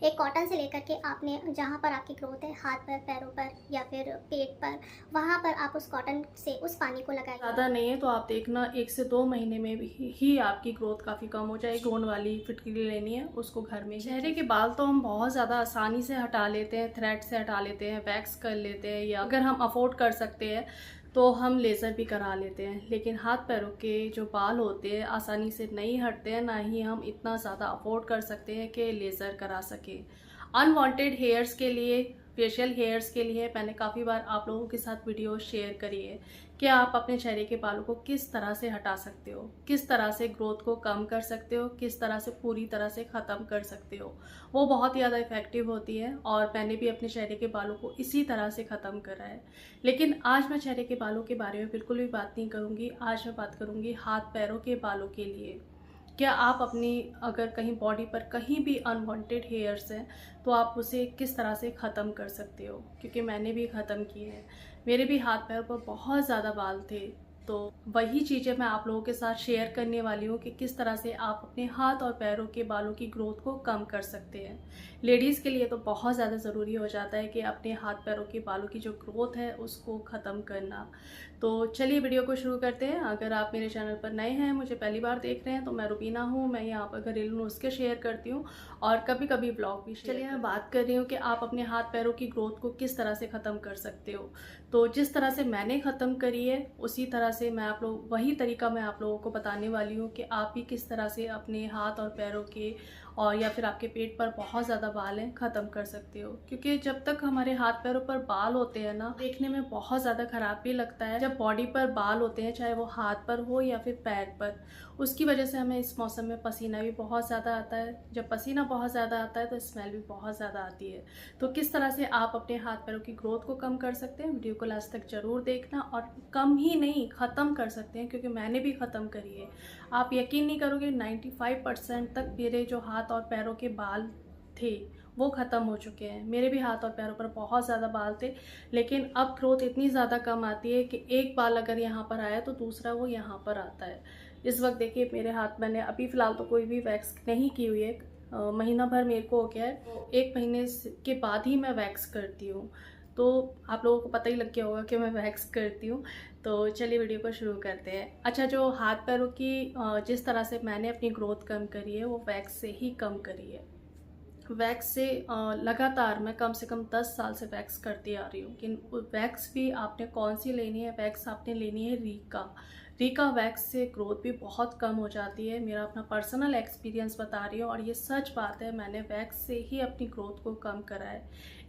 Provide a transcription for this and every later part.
एक कॉटन से लेकर के आपने जहाँ पर आपकी ग्रोथ है, हाथ पर, पैरों पर या फिर पेट पर, वहाँ पर आप उस कॉटन से उस पानी को लगाइए। ज़्यादा नहीं है तो आप देखना 1 से 2 महीने में ही आपकी ग्रोथ काफ़ी कम हो जाएगी। गोंद वाली फिटकरी लेनी है, उसको घर में। चेहरे के बाल तो हम बहुत ज़्यादा आसानी से हटा लेते हैं, थ्रेड से हटा लेते हैं, वैक्स कर लेते हैं, या अगर हम अफोर्ड कर सकते हैं तो हम लेज़र भी करा लेते हैं। लेकिन हाथ पैरों के जो बाल होते हैं आसानी से नहीं हटते हैं, ना ही हम इतना ज़्यादा अफोर्ड कर सकते हैं कि लेज़र करा सकें। अनवांटेड हेयर्स के लिए, फेशियल हेयर्स के लिए मैंने काफ़ी बार आप लोगों के साथ वीडियो शेयर करी है कि आप अपने चेहरे के बालों को किस तरह से हटा सकते हो, किस तरह से ग्रोथ को कम कर सकते हो, किस तरह से पूरी तरह से ख़त्म कर सकते हो। वो बहुत ही ज़्यादा इफ़ेक्टिव होती है और मैंने भी अपने चेहरे के बालों को इसी तरह से ख़त्म करा है। लेकिन आज मैं चेहरे के बालों के बारे में बिल्कुल भी बात नहीं करूँगी। आज मैं बात करूँगी हाथ पैरों के बालों के लिए। क्या आप अपनी, अगर कहीं बॉडी पर कहीं भी अनवांटेड हेयर्स हैं तो आप उसे किस तरह से ख़त्म कर सकते हो, क्योंकि मैंने भी ख़त्म किए हैं। मेरे भी हाथ पैरों पर बहुत ज़्यादा बाल थे, तो वही चीज़ें मैं आप लोगों के साथ शेयर करने वाली हूँ कि किस तरह से आप अपने हाथ और पैरों के बालों की ग्रोथ को कम कर सकते हैं। लेडीज़ के लिए तो बहुत ज़्यादा ज़रूरी हो जाता है कि अपने हाथ पैरों के बालों की जो ग्रोथ है उसको ख़त्म करना। तो चलिए वीडियो को शुरू करते हैं। अगर आप मेरे चैनल पर नए हैं, मुझे पहली बार देख रहे हैं, तो मैं रुबीना हूँ। मैं यहाँ पर घरेलू नुस्खे शेयर करती हूँ और कभी कभी ब्लॉग भी शेयर। चलिए मैं बात कर रही हूँ कि आप अपने हाथ पैरों की ग्रोथ को किस तरह से ख़त्म कर सकते हो। तो जिस तरह से मैंने ख़त्म करी है उसी तरह से वही तरीका मैं आप लोगों को बताने वाली हूँ कि आप भी किस तरह से अपने हाथ और पैरों के, और या फिर आपके पेट पर बहुत ज़्यादा बाल हैं, ख़त्म कर सकते हो। क्योंकि जब तक हमारे हाथ पैरों पर बाल होते हैं ना, देखने में बहुत ज़्यादा ख़राब भी लगता है। जब बॉडी पर बाल होते हैं, चाहे वो हाथ पर हो या फिर पैर पर, उसकी वजह से हमें इस मौसम में पसीना भी बहुत ज़्यादा आता है। जब पसीना बहुत ज़्यादा आता है तो स्मेल भी बहुत ज़्यादा आती है। तो किस तरह से आप अपने हाथ पैरों की ग्रोथ को कम कर सकते हैं, वीडियो को लास्ट तक ज़रूर देखना। और कम ही नहीं, ख़त्म कर सकते हैं, क्योंकि मैंने भी ख़त्म करी है। आप यकीन नहीं करोगे, 95% तक मेरे जो हाथ और पैरों के बाल थे वो ख़त्म हो चुके हैं। मेरे भी हाथ और पैरों पर बहुत ज़्यादा बाल थे, लेकिन अब ग्रोथ इतनी ज़्यादा कम आती है कि एक बाल अगर यहाँ पर आया तो दूसरा वो यहाँ पर आता है। इस वक्त देखिए मेरे हाथ, मैंने अभी फ़िलहाल तो कोई भी वैक्स नहीं की हुई है। महीना भर मेरे को हो गया है, तो 1 महीने के बाद ही मैं वैक्स करती हूँ। तो आप लोगों को पता ही लग गया होगा कि मैं वैक्स करती हूँ। तो चलिए वीडियो को शुरू करते हैं। अच्छा, जो हाथ पैरों की जिस तरह से मैंने अपनी ग्रोथ कम करी है वो वैक्स से ही कम करी है। वैक्स से लगातार मैं कम से कम 10 साल से वैक्स करती आ रही हूँ। लेकिन वैक्स भी आपने कौन सी लेनी है, वैक्स आपने लेनी है रीका वैक्स से ग्रोथ भी बहुत कम हो जाती है। मेरा अपना पर्सनल एक्सपीरियंस बता रही हूँ और ये सच बात है। मैंने वैक्स से ही अपनी ग्रोथ को कम करा है।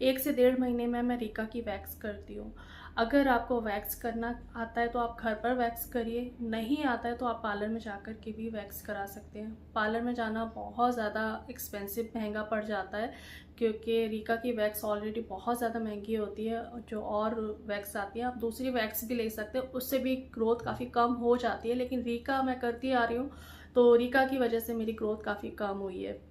1 से 1.5 महीने में मैं रीका की वैक्स करती हूँ। अगर आपको वैक्स करना आता है तो आप घर पर वैक्स करिए, नहीं आता है तो आप पार्लर में जाकर के भी वैक्स करा सकते हैं। पार्लर में जाना बहुत ज़्यादा एक्सपेंसिव, महंगा पड़ जाता है, क्योंकि रीका की वैक्स ऑलरेडी बहुत ज़्यादा महंगी होती है। जो और वैक्स आती है, आप दूसरी वैक्स भी ले सकते हैं, उससे भी ग्रोथ काफ़ी कम हो जाती है। लेकिन रीका मैं करती आ रही हूँ, तो रीका की वजह से मेरी ग्रोथ काफ़ी कम हुई है।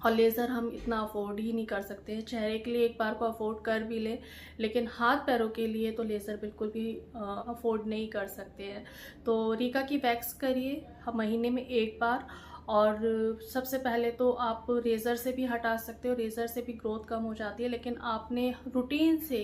और लेज़र हम इतना अफोर्ड ही नहीं कर सकते हैं। चेहरे के लिए एक बार को अफोर्ड कर भी ले, लेकिन हाथ पैरों के लिए तो लेज़र बिल्कुल भी अफोर्ड नहीं कर सकते हैं। तो रीका की वैक्स करिए महीने में 1 बार। और सबसे पहले तो आप रेज़र से भी हटा सकते हो, रेज़र से भी ग्रोथ कम हो जाती है। लेकिन आपने रूटीन से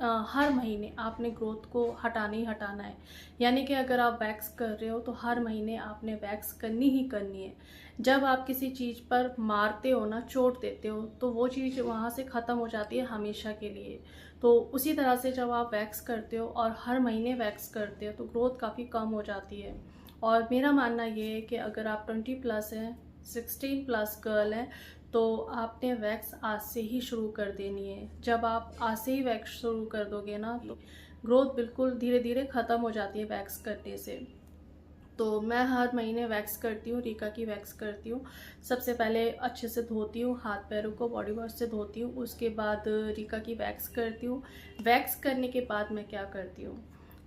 हर महीने आपने ग्रोथ को हटाना ही हटाना है। यानी कि अगर आप वैक्स कर रहे हो तो हर महीने आपने वैक्स करनी ही करनी है। जब आप किसी चीज़ पर मारते हो ना, चोट देते हो, तो वो चीज़ वहाँ से ख़त्म हो जाती है हमेशा के लिए। तो उसी तरह से जब आप वैक्स करते हो और हर महीने वैक्स करते हो तो ग्रोथ काफ़ी कम हो जाती है। और मेरा मानना ये है कि अगर आप 20+ हैं, 16+ गर्ल हैं, तो आपने वैक्स आज से ही शुरू कर देनी है। जब आप आज से ही वैक्स शुरू कर दोगे ना, तो ग्रोथ बिल्कुल धीरे धीरे ख़त्म हो जाती है वैक्स करने से। तो मैं हर महीने वैक्स करती हूँ, रीका की वैक्स करती हूँ। सबसे पहले अच्छे से धोती हूँ, हाथ पैरों को बॉडी वॉश से धोती हूँ, उसके बाद रीका की वैक्स करती हूँ। वैक्स करने के बाद मैं क्या करती हूँ,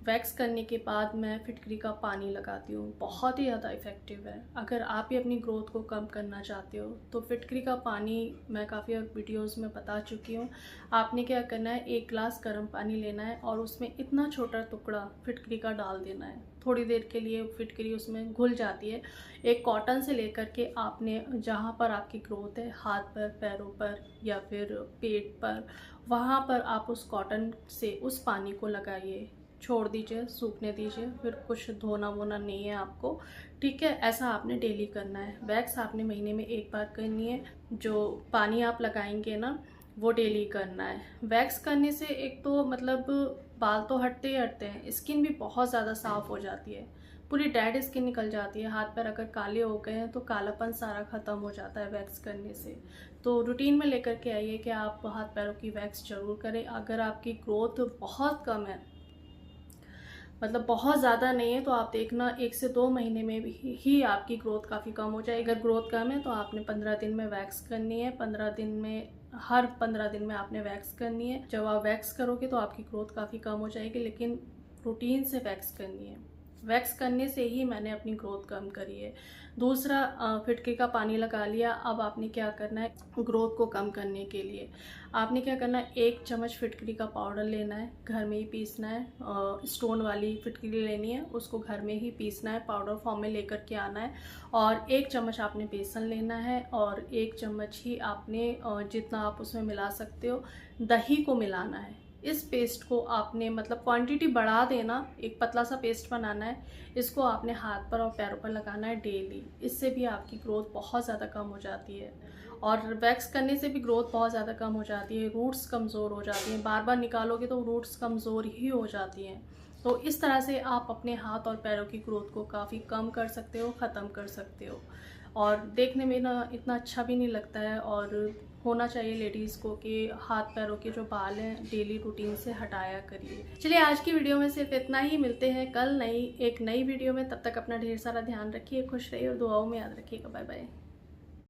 वैक्स करने के बाद मैं फिटकरी का पानी लगाती हूँ, बहुत ही ज़्यादा इफ़ेक्टिव है। अगर आप भी अपनी ग्रोथ को कम करना चाहते हो तो फिटकरी का पानी मैं काफ़ी वीडियोस में बता चुकी हूँ। आपने क्या करना है, 1 गिलास गर्म पानी लेना है और उसमें इतना छोटा टुकड़ा फिटकरी का डाल देना है। थोड़ी देर के लिए फिटकरी उसमें घुल जाती है। एक कॉटन से लेकर के आपने जहाँ पर आपकी ग्रोथ है, हाथ पर, पैरों पर या फिर पेट पर, वहाँ पर आप उस कॉटन से उस पानी को लगाइए, छोड़ दीजिए, सूखने दीजिए, फिर कुछ धोना वोना नहीं है आपको, ठीक है। ऐसा आपने डेली करना है। वैक्स आपने महीने में 1 बार करनी है। जो पानी आप लगाएंगे ना वो डेली करना है। वैक्स करने से एक तो मतलब बाल तो हटते ही हटते हैं, स्किन भी बहुत ज़्यादा साफ़ हो जाती है, पूरी डेड स्किन निकल जाती है। हाथ पैर अगर काले हो गए हैं तो कालापन सारा ख़त्म हो जाता है वैक्स करने से। तो रूटीन में लेकर के आइए कि आप हाथ पैरों की वैक्स ज़रूर करें। अगर आपकी ग्रोथ बहुत कम है, मतलब बहुत ज़्यादा नहीं है, तो आप देखना 1 से 2 महीने में ही आपकी ग्रोथ काफ़ी कम हो जाएगी। अगर ग्रोथ कम है तो आपने 15 दिन में वैक्स करनी है। 15 दिन में, हर 15 दिन में आपने वैक्स करनी है। जब आप वैक्स करोगे तो आपकी ग्रोथ काफ़ी कम हो जाएगी, लेकिन रूटीन से वैक्स करनी है। वैक्स करने से ही मैंने अपनी ग्रोथ कम करी है। दूसरा, फिटकरी का पानी लगा लिया। अब आपने क्या करना है, ग्रोथ को कम करने के लिए आपने क्या करना है, 1 चम्मच फिटकरी का पाउडर लेना है, घर में ही पीसना है। स्टोन वाली फिटकरी लेनी है, उसको घर में ही पीसना है, पाउडर फॉर्म में लेकर के आना है। और 1 चम्मच आपने बेसन लेना है और 1 चम्मच ही आपने जितना आप उसमें मिला सकते हो, दही को मिलाना है। इस पेस्ट को आपने मतलब क्वांटिटी बढ़ा देना, एक पतला सा पेस्ट बनाना है। इसको आपने हाथ पर और पैरों पर लगाना है डेली। इससे भी आपकी ग्रोथ बहुत ज़्यादा कम हो जाती है। और वैक्स करने से भी ग्रोथ बहुत ज़्यादा कम हो जाती है, रूट्स कमज़ोर हो जाती हैं। बार बार निकालोगे तो रूट्स कमज़ोर ही हो जाती हैं। तो इस तरह से आप अपने हाथ और पैरों की ग्रोथ को काफ़ी कम कर सकते हो, ख़त्म कर सकते हो। और देखने में ना इतना अच्छा भी नहीं लगता है। और होना चाहिए लेडीज़ को कि हाथ पैरों के जो बाल हैं डेली रूटीन से हटाया करिए। चलिए, आज की वीडियो में सिर्फ इतना ही। मिलते हैं कल एक नई वीडियो में। तब तक अपना ढेर सारा ध्यान रखिए, खुश रहिए और दुआओं में याद रखिएगा। Bye bye.